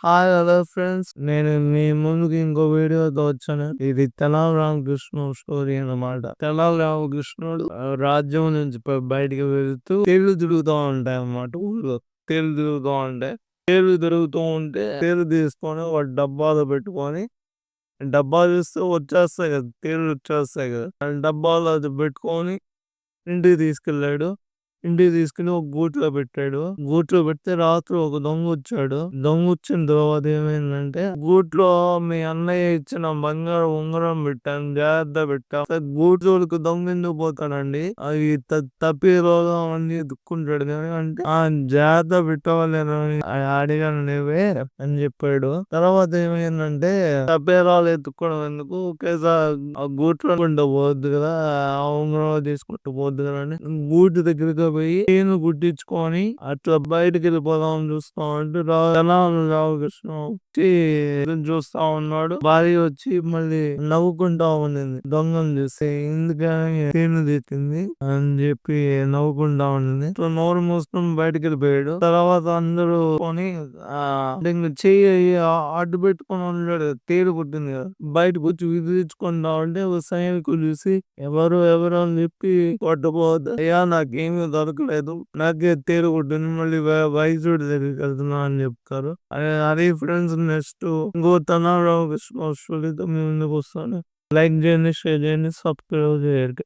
Hi hello friends, నేను మీ ముందుకి ఇంకో వీడియోతో వచ్చాను. ఇది తెనాలి రామకృష్ణుడు స్టోరీ అన్నమాట. తెనాలి రామకృష్ణుడు రాజ్యం నుంచి బయటికి వెళ్తూ తేళ్లు తిరుగుతూ ఉంటాయి అన్నమాట. ఊళ్ళో తేళ్లు తిరుగుతూ ఉంటాయి. తేళ్లు తిరుగుతూ ఉంటే తేళ్లు తీసుకొని ఒక డబ్బాలో పెట్టుకొని, డబ్బా తీస్తే వచ్చేస్తాయి కదా, తేళ్లు వచ్చేస్తాయి కదా, డబ్బాలో అది పెట్టుకొని ఇంటికి తీసుకెళ్ళాడు. ఇంటికి తీసుకుని ఒక గూట్లో పెట్టాడు. గూట్లో పెడితే రాత్రి ఒక దొంగ వచ్చాడు. దొంగ వచ్చిన తర్వాత ఏమైందంటే, గూట్లో మీ అన్నయ్య ఇచ్చిన బంగారు ఉంగరం పెట్టాను, జాగ్రత్త పెట్టా. గూట్ జోలికి దొంగ ఎందుకు పోతాడండి, అవి తప్పిరోగం అన్ని దుక్కుంటాడు కానీ, అంటే ఆ జాగ్రత్త పెట్టవాలని అడిగాను నువ్వే అని చెప్పాడు. తర్వాత ఏమైందంటే, తప్పేరాలు ఎత్తుక్కోవడం ఎందుకు, ఒకేసారి ఆ గూట్లో పోవద్దు కదా, ఆ ఉంగరం తీసుకుంటూ పోవద్దు కదా అని గూటి దగ్గరికి పోయి నేను గుట్టించుకొని అట్లా బయటకి వెళ్ళిపోదాం చూస్తా ఉంటే తెనాలి రామకృష్ణ వచ్చి చూస్తా ఉన్నాడు. భార్య వచ్చి మళ్ళీ నవ్వుకుంటా ఉండింది దొంగను చూస్తే, ఎందుకని తేను తెచ్చింది అని చెప్పి నవ్వుకుంటా ఉండింది. ఇట్లా నోరు మూసుకొని బయటకి వెళ్ళిపోయాడు. తర్వాత అందరూ కొని చెయ్యి అడ్డు పెట్టుకొని ఉన్నాడు, తేలు కుట్టింది కదా, బయటకు వచ్చి విదిలించుకుంటా ఉంటే సైనికులు చూసి ఎవరు ఎవరు అని చెప్పి కొట్టబోద్దు, అయ్యా నాకేమీ దొరకలేదు, నాకే తేలు కుట్టింది, మళ్ళీ వైద్యుడి దగ్గరికి వెళ్తున్నా అని చెప్తారు. అదే ఫ్రెండ్స్, నెక్స్ట్ ఇంకో తన రామకృష్ణ స్టోరీతో మీ ముందుకు వస్తాను. లైక్ చేయండి, షేర్ చేయండి, సబ్స్క్రైబ్ చేయండి.